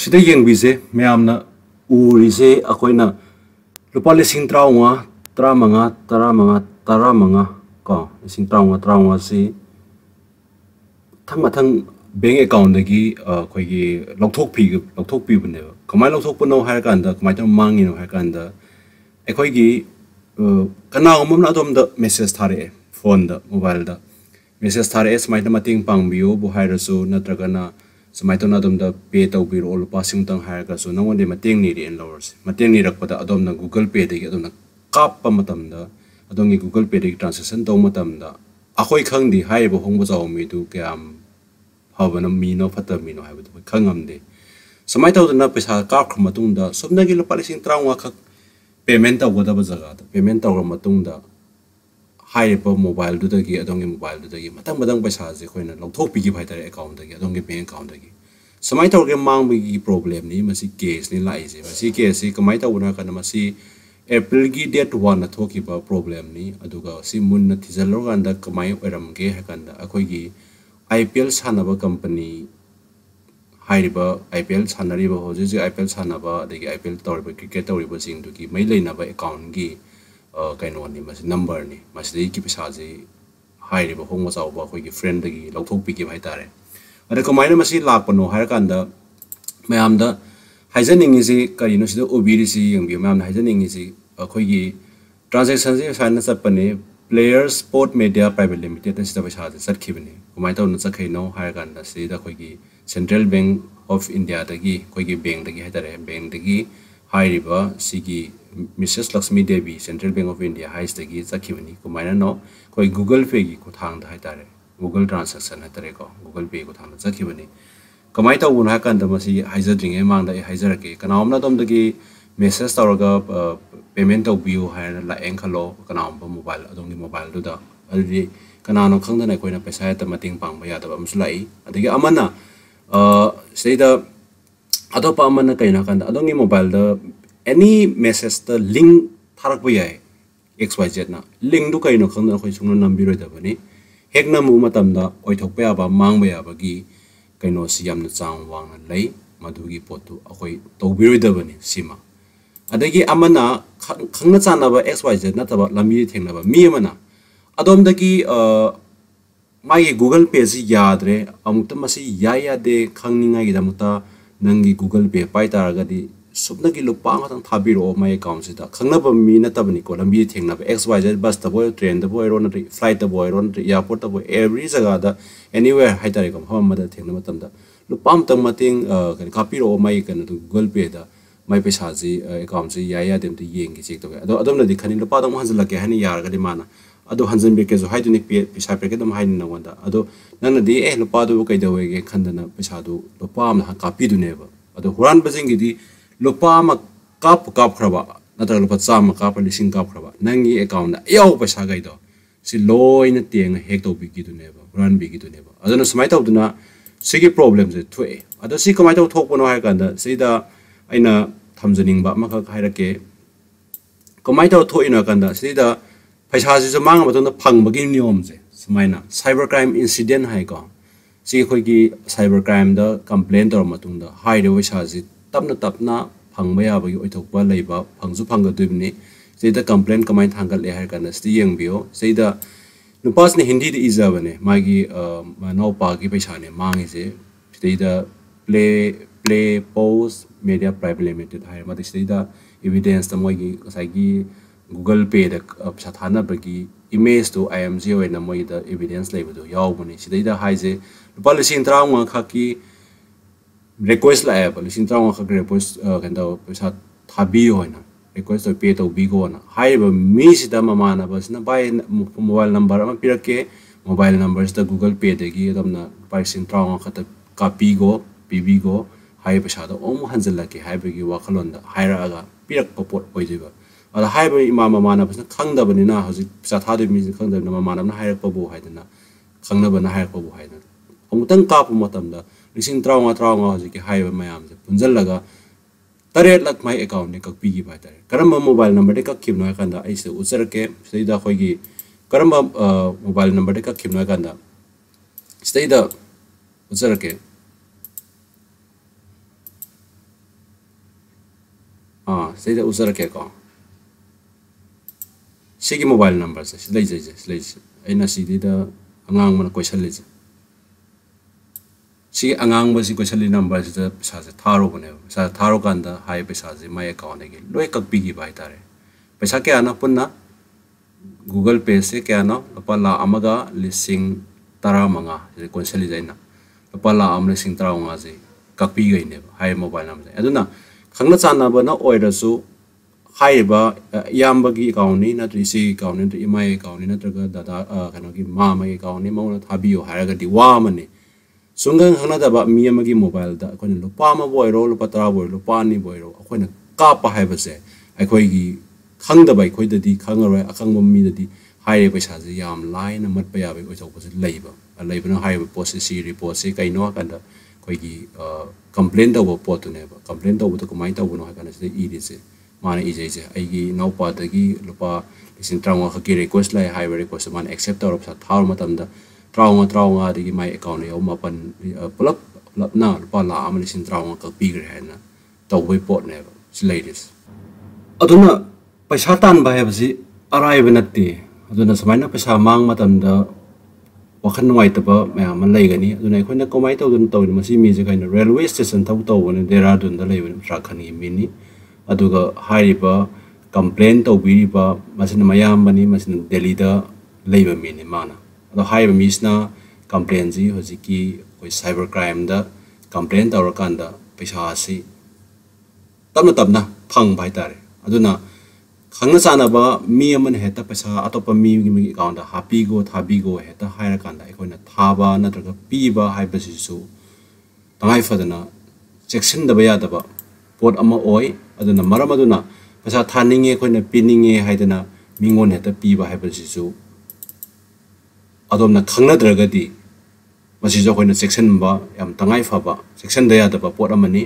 sida yengbise meamna urise akoina lupa lising trauma taramanga ko lising trauma si thang bank account dagi akoigi lokthok pi bune kamai lokthok puno hair kanda kamai tam mangi no hair kanda akoigi kana umum adomda message thare phone da mobile da message thare smai da mating pangbiu bu hairasu natragana Samaito na adom da pay tau biro all passing tang hire ka so nang wande mateng ni in lowers mateng ni rakpada adom na Google Pay de adom na kap pa matam da adom ni Google Pay de transaction tau matam da akoi khang di hai bo hong bo jaw mi du kyam hawna mi no phata mi no hai bu khangam de samaito na pesa ka khum matung da sobna gi lupa lising trawa khak payment tau da ba jaga da payment tau matung da hai po mobile du da gi adong gi mobile du da gi matang paisa je khoina lokthok pi gi phai tare account da gi adong gi bank account da gi samai taw ge mang gi problem ni masi case ni lai je masi case si kamai taw na kana masi April gi date 1 na thoki ba problem ni aduga si mun na thizalo ganda kamai oram ge hakanda akhoi gi IPL sanaba company hairiba IPL sanari ba hoje IPL sanaba de gi IPL torba cricket torba sing du gi mai leina ba account gi kaino ni mas number ni mas dei ki pesa je hai ba hong sa ba khoi gi friend gi lokthok pi gi bhai tare ada kamai na masi lak pano har kanda mayam da haijaning is karino sida obiri si yang bi mayam haijaning is khoi gi transaction je sign sa pane players sport media private limited na sida pesa je sat khibani kamai taw na chakhai no har kanda sida khoi gi central bank of india da gi khoi gi bank da gi hai tare bank da gi hai riba sigi Mrs. Lakshmi Devi, Central Bank of India, has the gates a kivani, Kumana no, quite Google Pay could hang the Hitare, Google transaction at Reco, Google Pay could hang the Zakivani. Kamita won hack and the Masi Hizarding among the Hizaraki, Kanamna dom the gay, Mrs. Taraga, payment of view, had like Enkalo, Kanam mobile, Adongi mobile to the Aldi Kanano Kangana Quina Pesa, the Mating Pang by Adam Slay, and the Amana say the Adopa Amana Kainakan, Adongi mobile the any message the link tharak bu yai xyz na link du kaino khangna khoi sungna nambiro da bani hekna mu matam da oithok pa ba mangba ya ba gi kaino si yamna chang wang na lei madu gi potu akhoi tobiro da bani sima adagi amana khangna chana ba xyz na taba lambi thengna ba mi amana adom da gi mai Google Pay si yadre amukta masi ya de khangninga gi damuta nangi Google Pay pai taragadi subna ki lupa ngatang thabiro my account sida khangna ba mi na tabani ko lambi thengna ba xyz bus the boy train the boy ron flight the boy ron airport the boy every jaga da anywhere haitare kam hom da thengna matam da lupam tam mating kan kapiro my kan Google Pay da my paisa ji account ji ya dem to yeng ki check to adom na dikhani lupa dam hanjala ke hani yar ga di mana ado hanjan be ke zo haidu ni paisa pe ke dam hain na wanda ado nana di lupa do kai da we ge khandana paisa do lupa am kapi du ne ba ado huran bajing gi di lupa ma kap khraba natra lupa chama kap lising kap khraba nangi account na yaw paisa gai do si loi na tieng hek to bi gi du ne ba run bi gi du ne ba adana smai taw duna sigi problem je thue ado si kamai taw thok pono hai kanda sida aina thamjaning ba ma kha haira ke kamai taw thoi na kanda sida paisa ji mang ba tona phang ba gi niom je smaina cyber crime incident hai ko si khoi gi cyber crime da complaint tor matung da hai de paisa ji tapna phangba ya ba gi oithokpa leiba phangju phangga duibni seida complaint kamai thangal le har kana sti yengbio seida nupas ne hindi de iza bane magi no pa gi paisa ne mangi je seida play post media private limited hai ma seida evidence ta moi gi sai gi Google Pay da psa thana ba gi image to IMG oi na moi da evidence leiba do yaw bane seida hai je lupa lising trauma khaki request la app lising trauma kha request kanda paisa thabi hoina request to pay to bigo na hai ba mi sida mama na bas na by mobile number ama pirake mobile numbers da Google Pay de gi adamna paising trauma kha ta copy go pb go hai paisa da om hanjala ke hai ba gi wakhalon da haira aga pirak popot oidiba ala hai ba imam mama na bas na khangda bani na hoji pisa thadu mi khangda na mama na haira pa bo haidana khangna ba na haira pa bo haidana omutang kapu matam da lising trauma hoji ki hai ba mayam je punjal laga 8 lakh my account ne kakpi gi ba tare karamba mobile number de kakkim no kanda ai se usar ke seida khoi gi karamba mobile number de kakkim no kanda seida usar ke Sida usara ke ko sigi mobile number se silai aina sidi da angang mana question le sigi angang ba si question le number se sa se tharo bane sa tharo kanda hai paisa je my account ge loi kak pi gi bai tare paisa ke ana punna Google Pay se ke ana pala amaga lising tara manga je question le jaina pala am lising tara manga je kak pi gai ne hai mobile number aduna khangna chana ba na oira su Hayba yambagi kauni na trisi kauni to imai kauni na traga dada kanagi mama gi kauni mauna thabio haraga di wamani sungang hana da ba miiyamgi mobile da ko lo pama boy ro lo patra boy lo pani boy ro ko na ka pa haiba se ai khoi gi khang da bai khoi da di khang ro akang mom mi da di hai paisa ji yam line na mat pa ya bai ko chok ko leiba na hai post si report se kai no kan da khoi gi complaint da bo pot ne ba complaint da bo to ko mai ta bo no ha kan se i di se mana ije aigi naupa dagi lupa lisin trauma khaki request lai high request man accept or sa thar matam da trauma dagi my account yo mapan plap na lupa la am lisin trauma ka pi gre na to we pot ne ladies aduna paisa tan ba hebsi arai benati aduna samaina paisa mang matam da wakhan ngai ta ba ma man lai gani aduna khoina komai to dun to masi mi je kaina railway station thau to ne Dehradun da lai ben tra khani mini aduga hariba complaint to biriba masina mayam bani masina Delhi da leiba mini mana ado haiba misna complaint ji hojiki koi cyber crime da complaint awra kanda paisa si tamna phang bai tare aduna khangna chana ba mi aman heta paisa atopa mi gi account da happy go thabi go heta haira kanda ekoina thaba natraga piba haiba sisu tangai fadana section da baya da ba pot ama oi aduna maramaduna pasa thaninge khoina pininge haidana mingon heta piba haibasisu adomna khangna dragadi masi jo khoina section ba yam tangai faba section da ya da ba pot amani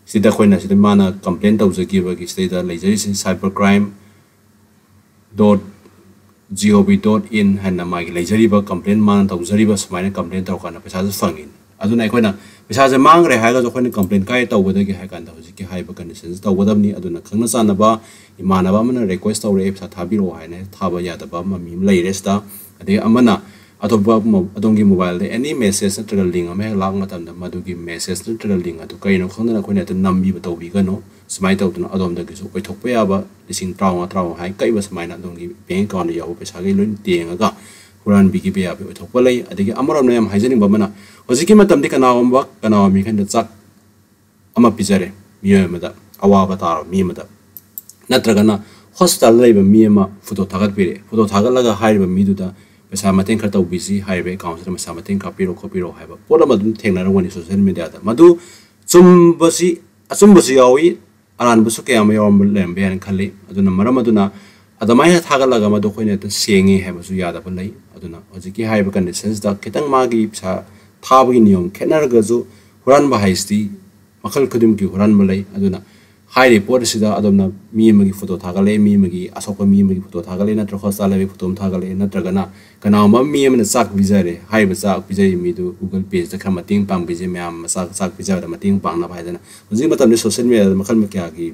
sida khoina sida mana complaint tawjagi ba gi sida leijari cybercrime.gov.in hanna magi leijari ba complaint man tawjari ba smaina complaint taw kana pasa fangin aduna khoina pesa je mang re haiga jo khoina complaint kai taw bodagi hai kan da hojiki haiba conditions taw bodamni aduna khangna chana ba imana ba mana request taw re pesa thabiro haine thaba ya da ba mami lai resta ade amana atoba adongi mobile de any message na link ame lang matam da madugi message na link atu kaino khangna khoina ta nambi ba taw bi gano smai taw tuna adom da gi so koi thokpa ya ba lising trawa hai kai ba smai na adongi bank account ya pesa ge loin tenga Huranbikhiba ya be thokpa lai adigi amaram na yam haijaning ba mana hojiki matam di kana mi khan da chak ama pijare mi mada awa ba tar mi mada natragana hostel lai ba mi ma photo thagat pire photo thagat laga hai ba mi du da pesa mateng kha taw busy hai be account ma sa mateng ka piro hai ba pola madum thengna ra wani social media da madu chum basi yawi aran busu ke am yawm lembe an khali aduna maramaduna adamai thagalaga madu khoine ta sengi hai basu yada ba lai aduna hojiki hai ba conditions da kitang magi sa thabagi niyom khenarga jo huran ba haisti makhal khudim ki huran malai aduna hai report sida adamna miiyamgi photo thagale miiyamgi asoka miiyamgi photo thagale na tro khosta le photo thagale na tragana kana ma miiyamna sak bizare hai ba sak bizai mi du Google page da khamating pang bije myam sak bizare da mating pang na bhaidana hoji matam ni social media makhal ma kya ki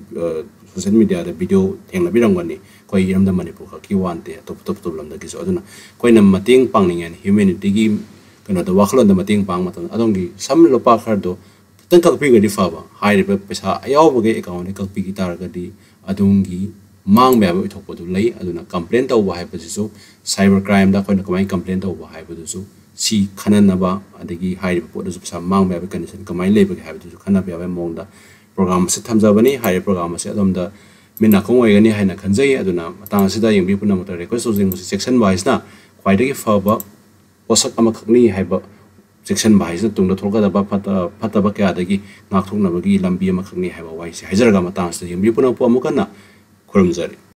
social media da video thengna birangani koi iram da manipur ka ki wante top lam da ki so aduna koi na mating pang ningen humanity gi kana da wakhlon da mating pang matam adongi sam lopa khar do tan kak pi ga di fa ba hai re pesa ayaw bage account ni kak pi gi tar ga di adongi mang ba ba thok du lei aduna complaint taw ba hai pa so cyber crime da koi na kamai complaint taw ba hai pa du so si khanan na ba adagi hai re po du pesa mang ba condition kamai lei ba hai du khana ba mangda program se thamjabani hai program se adomda mina kongoi gani haina khanjai aduna matang sida yengbi puna motor request using section wise na khwaidagi faba posak ama khakni haiba section wise tungda thorga da ba phata ba kya dagi ngak thokna bagi lambi ama khakni haiba wise hajaraga matang sida yengbi puna po amukana khurumjari